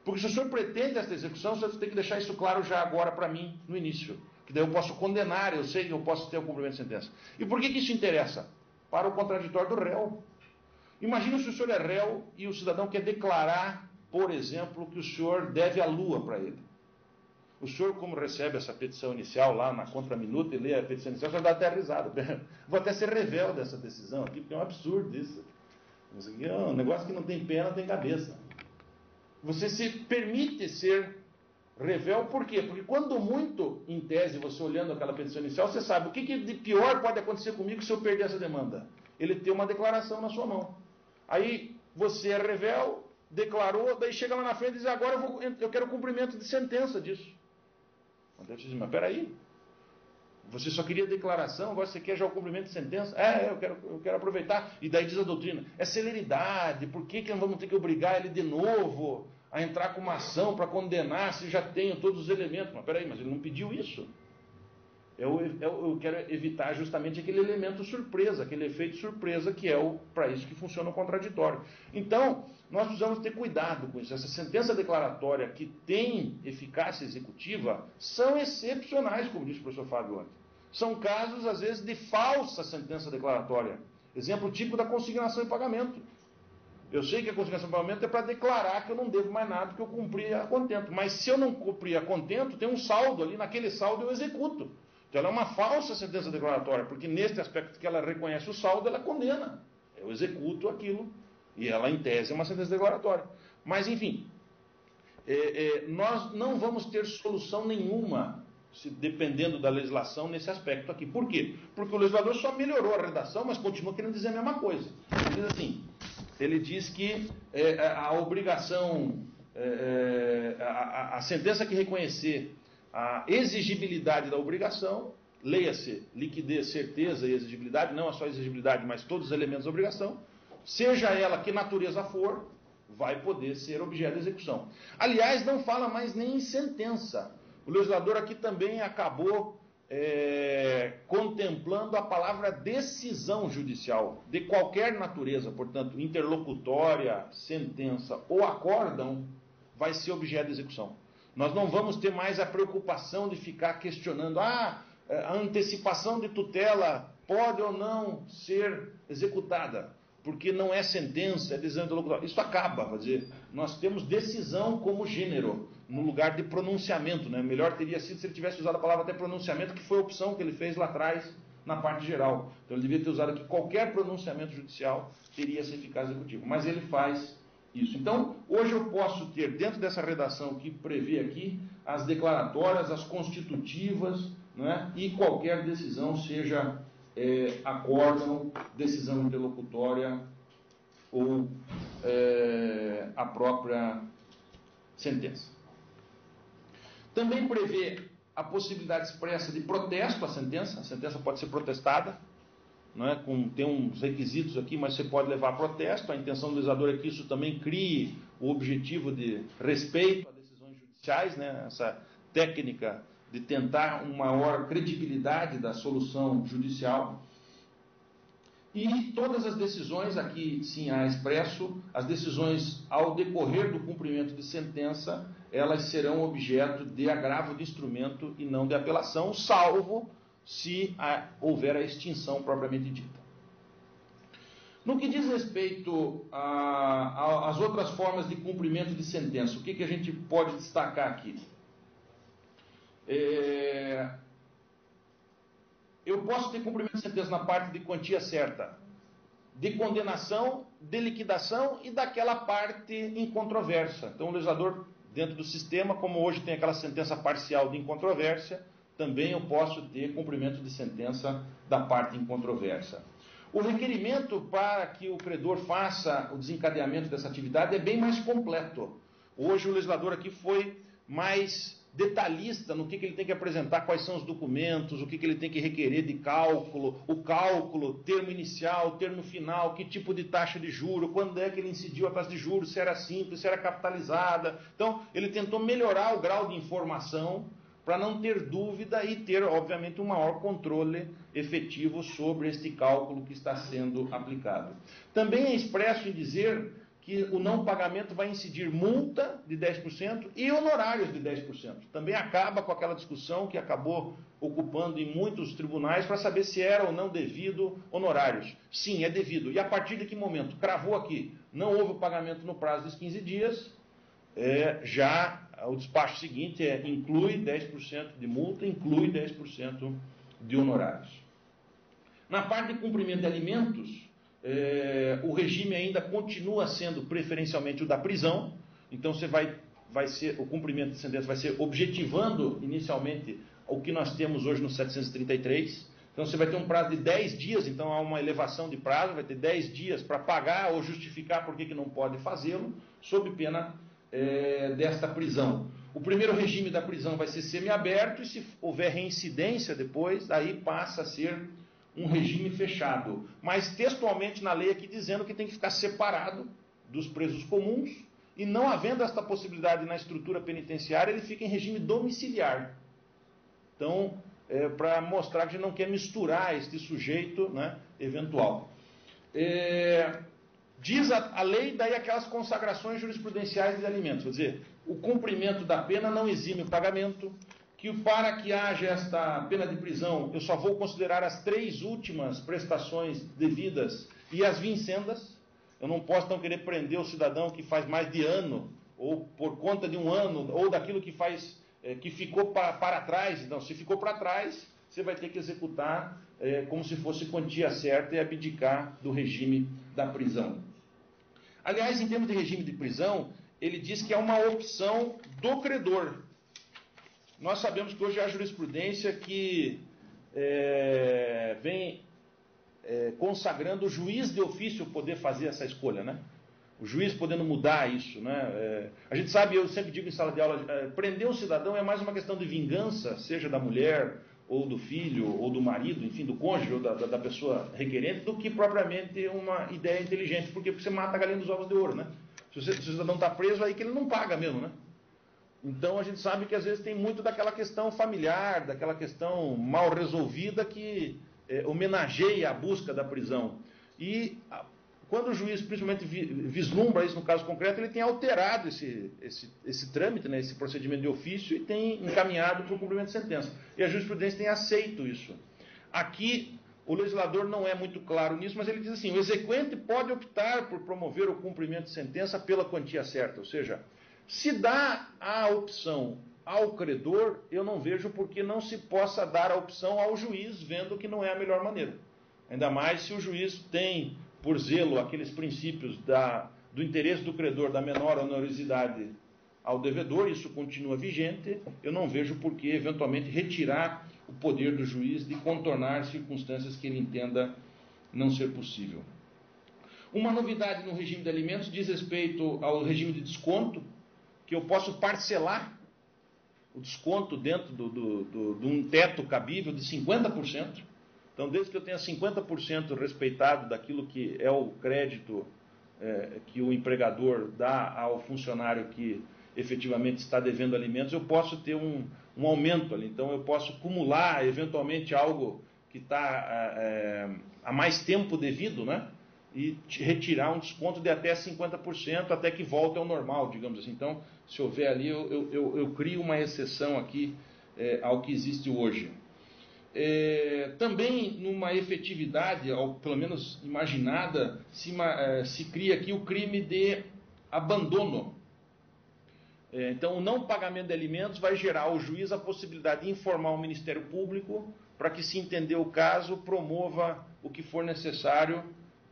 Porque se o senhor pretende essa execução, o senhor tem que deixar isso claro já agora para mim, no início. Que daí eu posso condenar, eu sei que eu posso ter o cumprimento de sentença. E por que isso interessa? Para o contraditório do réu. Imagina se o senhor é réu e o cidadão quer declarar, por exemplo, que o senhor deve a lua para ele. O senhor, como recebe essa petição inicial lá na contraminuta e lê a petição inicial, o senhor dá até risada. Vou até ser revel dessa decisão aqui, porque é um absurdo isso. Isso aqui é um negócio que não tem pé, não tem cabeça. Você se permite ser revel, por quê? Porque quando muito, em tese, você olhando aquela petição inicial, você sabe o que de pior pode acontecer comigo se eu perder essa demanda. Ele tem uma declaração na sua mão. Aí você é revel, declarou, daí chega lá na frente e diz, agora eu quero cumprimento de sentença disso. Então você diz, mas peraí, você só queria declaração, agora você quer já o cumprimento de sentença? Eu quero aproveitar. E daí diz a doutrina, é celeridade, por que nós vamos ter que obrigar ele de novo a entrar com uma ação para condenar se já tenho todos os elementos? Mas peraí, mas ele não pediu isso. Eu quero evitar justamente aquele elemento surpresa, aquele efeito surpresa que é para isso que funciona o contraditório. Então, nós precisamos ter cuidado com isso. Essa sentença declaratória que tem eficácia executiva são excepcionais, como disse o professor Fábio ontem. São casos, às vezes, de falsa sentença declaratória. Exemplo típico da consignação em pagamento. Eu sei que a consignação em pagamento é para declarar que eu não devo mais nada, porque eu cumpri a contento. Mas se eu não cumprir a contento, tem um saldo ali, naquele saldo eu executo. Então ela é uma falsa sentença declaratória, porque neste aspecto que ela reconhece o saldo, ela condena. Eu executo aquilo, e ela, em tese, é uma sentença declaratória. Mas, enfim, nós não vamos ter solução nenhuma, dependendo da legislação, nesse aspecto aqui. Por quê? Porque o legislador só melhorou a redação, mas continua querendo dizer a mesma coisa. Ele diz assim, ele diz que a obrigação, a sentença que reconhecer a exigibilidade da obrigação, leia-se liquidez, certeza e exigibilidade, não é só exigibilidade, mas todos os elementos da obrigação, seja ela que natureza for, vai poder ser objeto de execução. Aliás, não fala mais nem em sentença. O legislador aqui também acabou contemplando a palavra decisão judicial, de qualquer natureza, portanto, interlocutória, sentença ou acórdão, vai ser objeto de execução. Nós não vamos ter mais a preocupação de ficar questionando, a antecipação de tutela pode ou não ser executada, porque não é sentença, é decisão interlocutória. Isso acaba, quer dizer, nós temos decisão como gênero, no lugar de pronunciamento, né? Melhor teria sido se ele tivesse usado a palavra até pronunciamento, que foi a opção que ele fez lá atrás, na parte geral. Então ele devia ter usado aqui, qualquer pronunciamento judicial teria essa eficácia executiva, mas ele faz isso. Então, hoje eu posso ter, dentro dessa redação que prevê aqui, as declaratórias, as constitutivas, né, e qualquer decisão, seja acórdão, decisão interlocutória ou a própria sentença. Também prevê a possibilidade expressa de protesto à sentença. A sentença pode ser protestada, né, tem uns requisitos aqui, mas você pode levar a protesto. A intenção do legislador é que isso também crie o objetivo de respeito a decisões judiciais, né, essa técnica de tentar uma maior credibilidade da solução judicial. E todas as decisões, aqui sim há expresso, as decisões ao decorrer do cumprimento de sentença, elas serão objeto de agravo de instrumento e não de apelação, salvo se houver a extinção propriamente dita. No que diz respeito às outras formas de cumprimento de sentença, o que a gente pode destacar aqui? Eu posso ter cumprimento de sentença na parte de quantia certa, de condenação, de liquidação e daquela parte incontrovérsia. Então, o legislador, dentro do sistema, como hoje tem aquela sentença parcial de incontrovérsia, também eu posso ter cumprimento de sentença da parte incontrovérsia. O requerimento para que o credor faça o desencadeamento dessa atividade é bem mais completo. Hoje o legislador aqui foi mais detalhista no que ele tem que apresentar, quais são os documentos, o que ele tem que requerer de cálculo, o cálculo, termo inicial, termo final, que tipo de taxa de juro, quando é que ele incidiu a taxa de juros, se era simples, se era capitalizada. Então, ele tentou melhorar o grau de informação para não ter dúvida e ter, obviamente, um maior controle efetivo sobre este cálculo que está sendo aplicado. Também é expresso em dizer que o não pagamento vai incidir multa de 10% e honorários de 10%. Também acaba com aquela discussão que acabou ocupando em muitos tribunais para saber se era ou não devido honorários. Sim, é devido. E a partir de que momento? Cravou aqui, não houve o pagamento no prazo dos 15 dias, já o despacho seguinte inclui 10% de multa, inclui 10% de honorários. Na parte de cumprimento de alimentos, o regime ainda continua sendo preferencialmente o da prisão, então você vai ser, o cumprimento de sentença vai ser objetivando inicialmente o que nós temos hoje no 733, então você vai ter um prazo de 10 dias, então há uma elevação de prazo, vai ter 10 dias para pagar ou justificar por que não pode fazê-lo, sob pena desta prisão. O primeiro regime da prisão vai ser semiaberto e se houver reincidência depois, aí passa a ser um regime fechado. Mas textualmente na lei aqui dizendo que tem que ficar separado dos presos comuns e não havendo esta possibilidade na estrutura penitenciária, ele fica em regime domiciliar. Então, para mostrar que a gente não quer misturar este sujeito, né, eventual. Diz a lei, daí aquelas consagrações jurisprudenciais de alimentos, quer dizer, o cumprimento da pena não exime o pagamento, que para que haja esta pena de prisão, eu só vou considerar as 3 últimas prestações devidas e as vincendas. Eu não posso então querer prender o cidadão que faz mais de ano, ou por conta de um ano, ou daquilo que faz, que ficou para trás. Então, se ficou para trás, você vai ter que executar como se fosse quantia certa e abdicar do regime da prisão. Aliás, em termos de regime de prisão, ele diz que é uma opção do credor. Nós sabemos que hoje há jurisprudência que vem consagrando o juiz de ofício poder fazer essa escolha, né? O juiz podendo mudar isso, né? A gente sabe, eu sempre digo em sala de aula, prender o cidadão é mais uma questão de vingança, seja da mulher, ou do filho, ou do marido, enfim, do cônjuge, ou da pessoa requerente, do que propriamente uma ideia inteligente. Por quê? Porque você mata a galinha dos ovos de ouro, né? Se o cidadão está preso, aí que ele não paga mesmo, né? Então a gente sabe que às vezes tem muito daquela questão familiar, daquela questão mal resolvida que homenageia a busca da prisão. E quando o juiz principalmente vislumbra isso no caso concreto, ele tem alterado esse trâmite, né, esse procedimento de ofício e tem encaminhado para o cumprimento de sentença. E a jurisprudência tem aceito isso. Aqui o legislador não é muito claro nisso, mas ele diz assim, o exequente pode optar por promover o cumprimento de sentença pela quantia certa, ou seja, se dá a opção ao credor, eu não vejo por que não se possa dar a opção ao juiz, vendo que não é a melhor maneira. Ainda mais se o juiz tem, por zelo, aqueles princípios do interesse do credor, da menor onerosidade ao devedor, isso continua vigente, eu não vejo por que, eventualmente, retirar o poder do juiz de contornar circunstâncias que ele entenda não ser possível. Uma novidade no regime de alimentos diz respeito ao regime de desconto, que eu posso parcelar o desconto dentro de um teto cabível de 50%. Então, desde que eu tenha 50% respeitado daquilo que é o crédito que o empregador dá ao funcionário que efetivamente está devendo alimentos, eu posso ter um aumento ali. Então, eu posso acumular, eventualmente, algo que está há mais tempo devido, né? E retirar um desconto de até 50%, até que volte ao normal, digamos assim. Então, se houver ali, eu crio uma exceção aqui ao que existe hoje. Também, numa efetividade, pelo menos imaginada, se cria aqui o crime de abandono. Então, o não pagamento de alimentos vai gerar ao juiz a possibilidade de informar o Ministério Público para que, se entender o caso, promova o que for necessário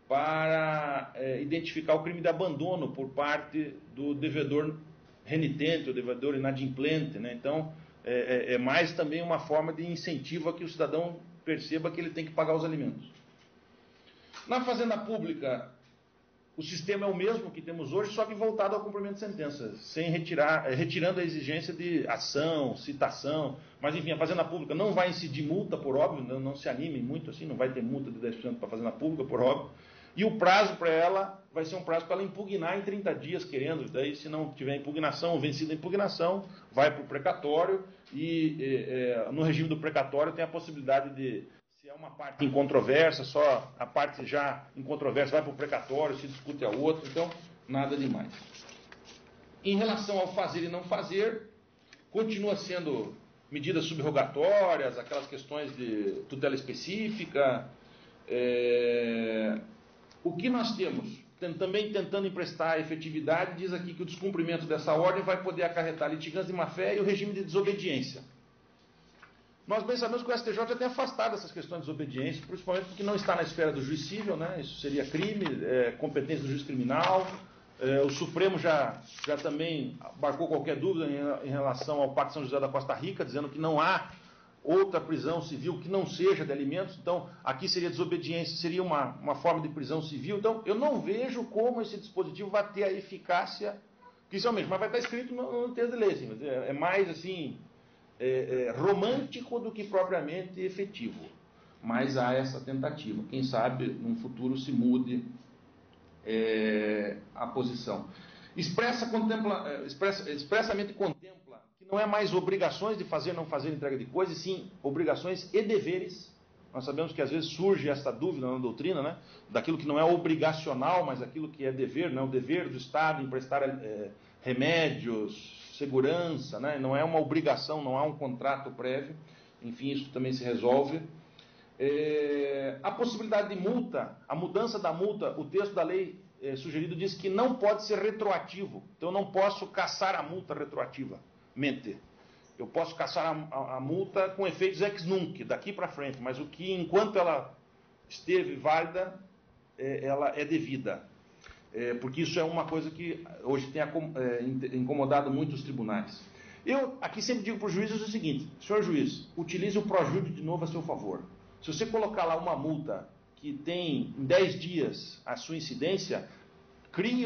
para identificar o crime de abandono por parte do devedor renitente, o devedor inadimplente, né? Então, é mais também uma forma de incentivo a que o cidadão perceba que ele tem que pagar os alimentos. Na fazenda pública, o sistema é o mesmo que temos hoje, só que voltado ao cumprimento de sentença, sem retirando a exigência de ação, citação, mas enfim, a fazenda pública não vai incidir multa, por óbvio, não se animem muito assim, não vai ter multa de 10% para a fazenda pública, por óbvio, e o prazo para ela vai ser um prazo para ela impugnar em 30 dias, querendo, daí se não tiver impugnação ou vencida a impugnação, vai para o precatório, e no regime do precatório tem a possibilidade de, se é uma parte incontroversa, só a parte já incontroversa vai para o precatório, se discute a outra, então nada demais. Em relação ao fazer e não fazer, continua sendo medidas subrogatórias, aquelas questões de tutela específica. O que nós temos, também tentando emprestar efetividade, diz aqui que o descumprimento dessa ordem vai poder acarretar litigância de má-fé e o regime de desobediência. Nós bem sabemos que o STJ já tem afastado essas questões de desobediência, principalmente porque não está na esfera do juiz civil, né? Isso seria crime, competência do juiz criminal. O Supremo já também abarcou qualquer dúvida em relação ao Pacto de São José da Costa Rica, dizendo que não há outra prisão civil que não seja de alimentos. Então, aqui seria desobediência, seria uma forma de prisão civil. Então, eu não vejo como esse dispositivo vai ter a eficácia, principalmente, mas vai estar escrito no texto de lei, assim, é mais assim, romântico do que propriamente efetivo. Mas há essa tentativa. Quem sabe, num futuro, se mude a posição. Expressamente contempla que não é mais obrigações de fazer ou não fazer entrega de coisas, e sim obrigações e deveres. Nós sabemos que às vezes surge essa dúvida na doutrina, né, daquilo que não é obrigacional, mas aquilo que é dever, né, o dever do Estado em prestar remédios, segurança, né, não é uma obrigação, não há um contrato prévio, enfim, isso também se resolve. A possibilidade de multa, a mudança da multa, o texto da lei sugerido diz que não pode ser retroativo, então eu não posso cassar a multa retroativamente. Eu posso cassar a multa com efeitos ex nunc, daqui para frente, mas o que enquanto ela esteve válida, ela é devida. Porque isso é uma coisa que hoje tem incomodado muito os tribunais. Eu aqui sempre digo para os juízes o seguinte: senhor juiz, utilize o projúdice de novo a seu favor. Se você colocar lá uma multa que tem em 10 dias a sua incidência, crie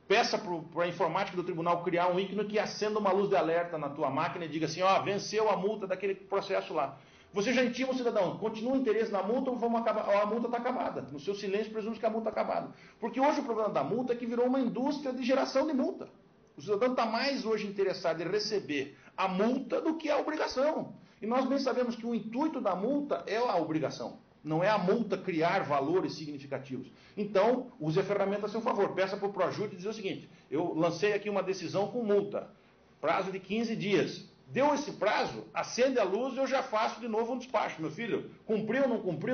peça para a informática do tribunal criar um ícone que acenda uma luz de alerta na tua máquina e diga assim, venceu a multa daquele processo lá. Você já intima o cidadão, continua o interesse na multa ou a multa está acabada. No seu silêncio, presume que a multa está acabada. Porque hoje o problema da multa é que virou uma indústria de geração de multa. O cidadão está mais hoje interessado em receber a multa do que a obrigação. E nós bem sabemos que o intuito da multa é a obrigação. Não é a multa criar valores significativos. Então, use a ferramenta a seu favor. Peça para o Projud dizer o seguinte: eu lancei aqui uma decisão com multa, prazo de 15 dias. Deu esse prazo, acende a luz e eu já faço de novo um despacho. Meu filho, cumpriu,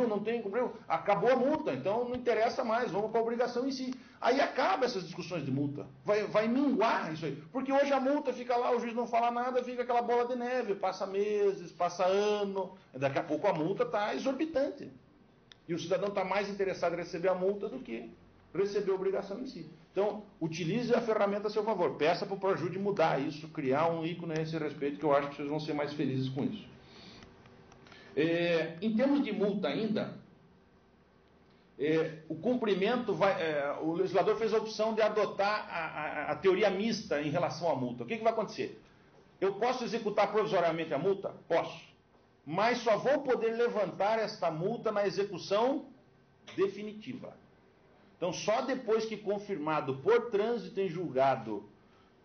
não tem, cumpriu, acabou a multa, então não interessa mais, vamos para a obrigação em si. Aí acaba essas discussões de multa, vai minguar isso aí. Porque hoje a multa fica lá, o juiz não fala nada, fica aquela bola de neve, passa meses, passa ano, daqui a pouco a multa está exorbitante. E o cidadão está mais interessado em receber a multa do que receber a obrigação em si. Então, utilize a ferramenta a seu favor. Peça para o Projud mudar isso, criar um ícone a esse respeito, que eu acho que vocês vão ser mais felizes com isso. Em termos de multa ainda, o cumprimento o legislador fez a opção de adotar a teoria mista em relação à multa. O que vai acontecer? Eu posso executar provisoriamente a multa? Posso. Mas só vou poder levantar esta multa na execução definitiva. Então, só depois que confirmado por trânsito em julgado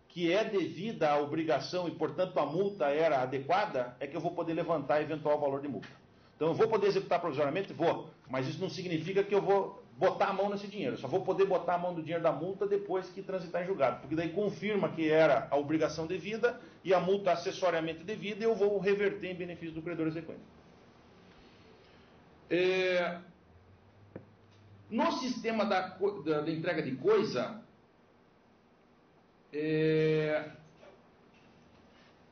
que é devida a obrigação e, portanto, a multa era adequada, é que eu vou poder levantar eventual valor de multa. Então, eu vou poder executar provisoriamente? Vou, mas isso não significa que eu vou botar a mão nesse dinheiro. Eu só vou poder botar a mão no dinheiro da multa depois que transitar em julgado, porque daí confirma que era a obrigação devida e a multa acessoriamente devida e eu vou reverter em benefício do credor exequente. No sistema da entrega de coisa,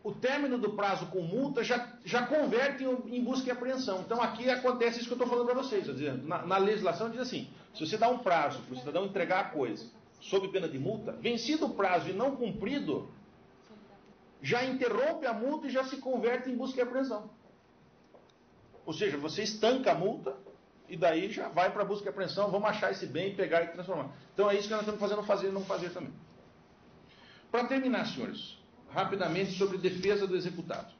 o término do prazo com multa já converte em busca e apreensão. Então aqui acontece isso que eu estou falando para vocês. Na legislação diz assim, se você dá um prazo para o cidadão entregar a coisa sob pena de multa, vencido o prazo e não cumprido, já interrompe a multa e já se converte em busca e apreensão. Ou seja, você estanca a multa e daí já vai para a busca e apreensão, vamos achar esse bem, pegar e transformar. Então é isso que nós estamos fazendo, fazer e não fazer também. Para terminar, senhores, rapidamente sobre defesa do executado.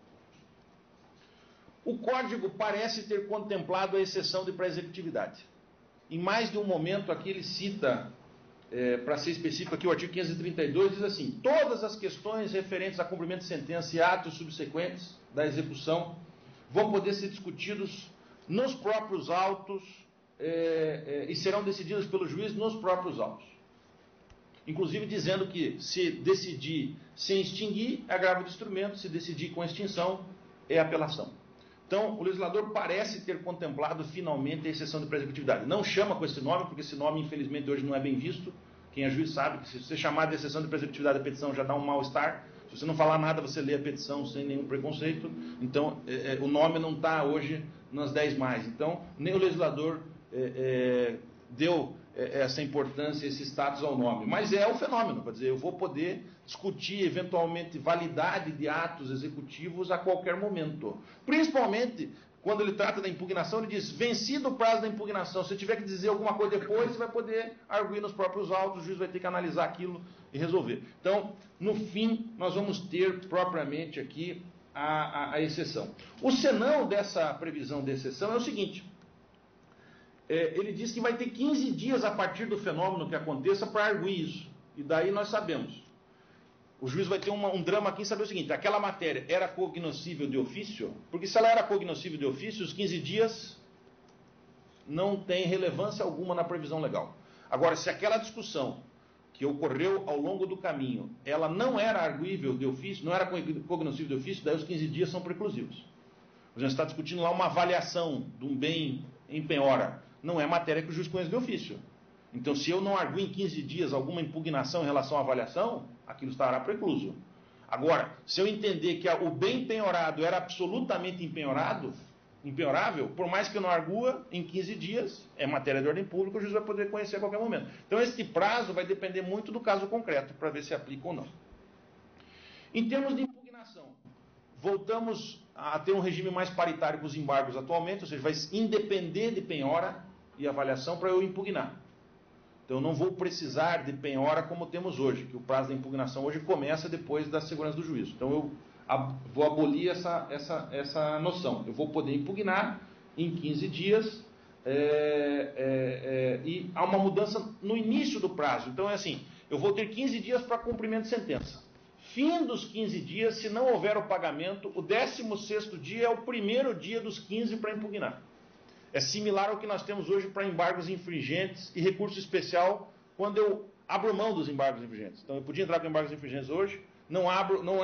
O Código parece ter contemplado a exceção de pré-executividade. Em mais de um momento aqui ele cita, para ser específico aqui, o artigo 532 diz assim: todas as questões referentes a cumprimento de sentença e atos subsequentes da execução vão poder ser discutidos nos próprios autos e serão decididos pelo juiz nos próprios autos. Inclusive dizendo que se decidir sem extinguir, é agravo de instrumento, se decidir com extinção, é apelação. Então, o legislador parece ter contemplado finalmente a exceção de pré-executividade. Não chama com esse nome, porque esse nome, infelizmente, hoje não é bem visto. Quem é juiz sabe que se você chamar de exceção de pré-executividade a petição já dá um mal-estar. Se você não falar nada, você lê a petição sem nenhum preconceito. Então, o nome não está hoje nas 10 mais. Então, nem o legislador deu essa importância, esse status ao nome. Mas é o fenômeno, quer dizer, eu vou poder discutir eventualmente validade de atos executivos a qualquer momento. Principalmente quando ele trata da impugnação, ele diz, vencido o prazo da impugnação, se tiver que dizer alguma coisa depois, você vai poder arguir nos próprios autos, o juiz vai ter que analisar aquilo e resolver. Então, no fim, nós vamos ter propriamente aqui a exceção. O senão dessa previsão de exceção é o seguinte: ele diz que vai ter 15 dias a partir do fenômeno que aconteça para arguir isso. E daí nós sabemos. O juiz vai ter um drama aqui em saber o seguinte: aquela matéria era cognoscível de ofício? Porque se ela era cognoscível de ofício, os 15 dias não tem relevância alguma na previsão legal. Agora, se aquela discussão que ocorreu ao longo do caminho, ela não era arguível de ofício, não era cognoscível de ofício, daí os 15 dias são preclusivos. A gente está discutindo lá uma avaliação de um bem em penhora. Não é matéria que o juiz conhece de ofício. Então, se eu não arguo em 15 dias alguma impugnação em relação à avaliação, aquilo estará precluso. Agora, se eu entender que o bem penhorado era absolutamente impenhorável, por mais que eu não argua, em 15 dias, é matéria de ordem pública, o juiz vai poder conhecer a qualquer momento. Então, esse prazo vai depender muito do caso concreto, para ver se aplica ou não. Em termos de impugnação, voltamos a ter um regime mais paritário com os embargos atualmente, ou seja, vai independer de penhora e avaliação para eu impugnar. Então, eu não vou precisar de penhora como temos hoje, que o prazo da impugnação hoje começa depois da segurança do juízo. Então, eu vou abolir essa noção. Eu vou poder impugnar em 15 dias e há uma mudança no início do prazo. Então, é assim, eu vou ter 15 dias para cumprimento de sentença. Fim dos 15 dias, se não houver o pagamento, o 16º dia é o primeiro dia dos 15 para impugnar. É similar ao que nós temos hoje para embargos infringentes e recurso especial quando eu abro mão dos embargos infringentes. Então, eu podia entrar com embargos infringentes hoje, não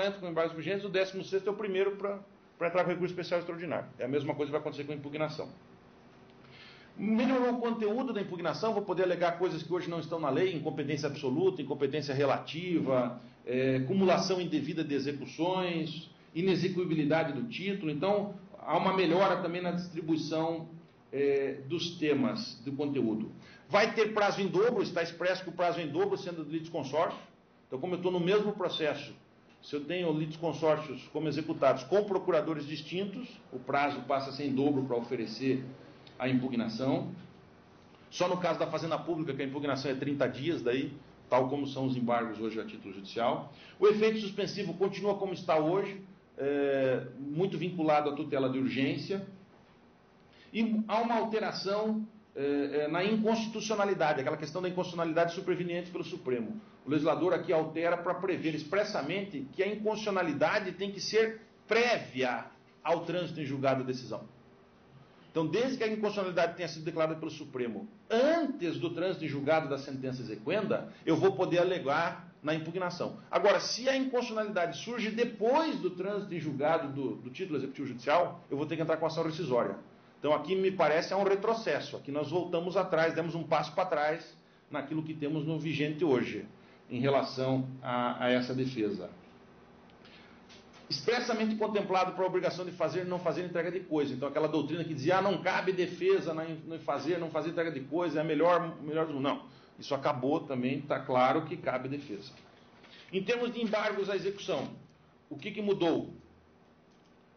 entro com embargos infringentes, o 16º é o primeiro para entrar com recurso especial extraordinário. É a mesma coisa que vai acontecer com a impugnação. Melhorou o conteúdo da impugnação, vou poder alegar coisas que hoje não estão na lei, incompetência absoluta, incompetência relativa, cumulação indevida de execuções, inexecuibilidade do título. Então, há uma melhora também na distribuição dos temas do conteúdo. Vai ter prazo em dobro, está expresso que o prazo em dobro sendo de litisconsórcio. Então, como eu estou no mesmo processo, se eu tenho litisconsórcios como executados com procuradores distintos, o prazo passa a ser em dobro para oferecer a impugnação. Só no caso da Fazenda Pública, que a impugnação é 30 dias, daí, tal como são os embargos hoje a título judicial. O efeito suspensivo continua como está hoje, muito vinculado à tutela de urgência. E há uma alteração na inconstitucionalidade, aquela questão da inconstitucionalidade superveniente pelo Supremo. O legislador aqui altera para prever expressamente que a inconstitucionalidade tem que ser prévia ao trânsito em julgado da decisão. Então, desde que a inconstitucionalidade tenha sido declarada pelo Supremo antes do trânsito em julgado da sentença exequenda, eu vou poder alegar na impugnação. Agora, se a inconstitucionalidade surge depois do trânsito em julgado do título executivo judicial, eu vou ter que entrar com ação rescisória. Então, aqui me parece um retrocesso. Aqui nós voltamos atrás, demos um passo para trás naquilo que temos no vigente hoje, em relação a essa defesa. expressamente contemplado para a obrigação de fazer e não fazer entrega de coisa. Então, aquela doutrina que dizia, não cabe defesa não fazer entrega de coisa, é melhor do mundo. Não, isso acabou também, está claro que cabe defesa. Em termos de embargos à execução, o que mudou?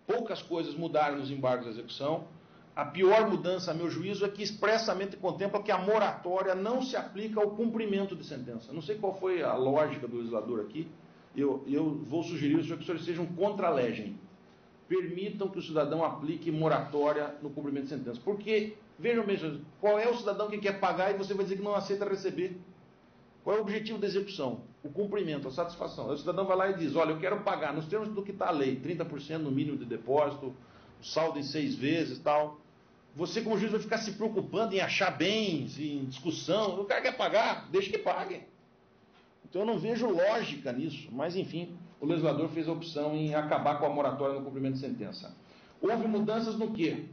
Poucas coisas mudaram nos embargos à execução. A pior mudança, a meu juízo, é que expressamente contempla que a moratória não se aplica ao cumprimento de sentença. Não sei qual foi a lógica do legislador aqui. Eu vou sugerir que os senhores sejam contra a legem. Permitam que o cidadão aplique moratória no cumprimento de sentença. Porque, vejam bem, qual é o cidadão que quer pagar e você vai dizer que não aceita receber? Qual é o objetivo da execução? O cumprimento, a satisfação. O cidadão vai lá e diz, olha, eu quero pagar, nos termos do que está a lei, 30% no mínimo de depósito, o saldo em 6 vezes e tal. Você, como juiz, vai ficar se preocupando em achar bens, em discussão. O cara quer pagar, deixa que pague. Então eu não vejo lógica nisso, mas enfim, o legislador fez a opção em acabar com a moratória no cumprimento de sentença. Houve mudanças no quê?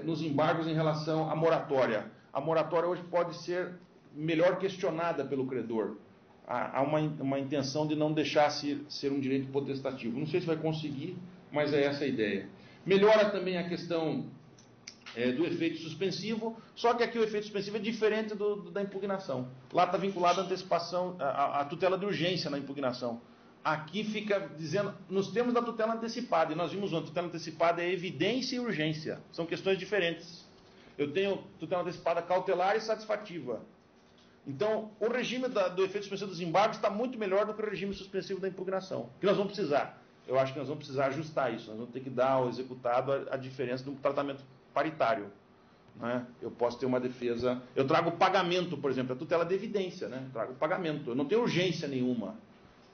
Nos embargos em relação à moratória. A moratória hoje pode ser melhor questionada pelo credor. Há uma intenção de não deixar ser um direito potestativo. Não sei se vai conseguir, mas é essa a ideia. Melhora também a questão do efeito suspensivo, só que aqui o efeito suspensivo é diferente da impugnação. Lá está vinculado a antecipação, a tutela de urgência na impugnação. Aqui fica dizendo, nos termos da tutela antecipada, e nós vimos uma tutela antecipada é evidência e urgência, são questões diferentes. Eu tenho tutela antecipada cautelar e satisfativa. Então, o regime do efeito suspensivo dos embargos está muito melhor do que o regime suspensivo da impugnação, que nós vamos precisar. Eu acho que nós vamos precisar ajustar isso, nós vamos ter que dar ao executado a diferença de um tratamento paritário. Né? Eu posso ter uma defesa... Eu trago pagamento, por exemplo, a tutela de evidência. Né? Eu trago pagamento. Eu não tenho urgência nenhuma,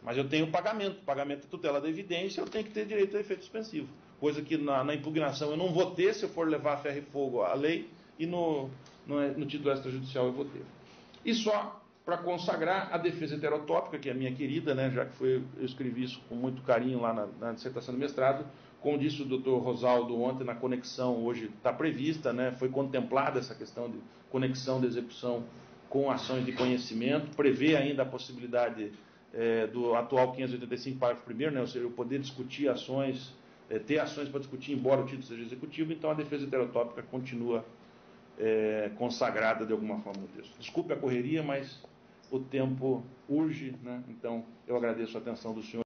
mas eu tenho pagamento. Pagamento é tutela da evidência, eu tenho que ter direito ao efeito suspensivo. Coisa que na impugnação eu não vou ter se eu for levar a ferro e fogo a lei, e no título extrajudicial eu vou ter. E só para consagrar a defesa heterotópica, que é a minha querida, né? Já que eu escrevi isso com muito carinho lá na dissertação do mestrado. Como disse o doutor Rosaldo ontem, na conexão hoje está prevista, né, foi contemplada essa questão de conexão de execução com ações de conhecimento, prevê ainda a possibilidade do atual 585, parágrafo 1º, né, ou seja, eu poder discutir ações, ter ações para discutir, embora o título seja executivo, então a defesa heterotópica continua consagrada de alguma forma no texto. Desculpe a correria, mas o tempo urge, né, então eu agradeço a atenção do senhor.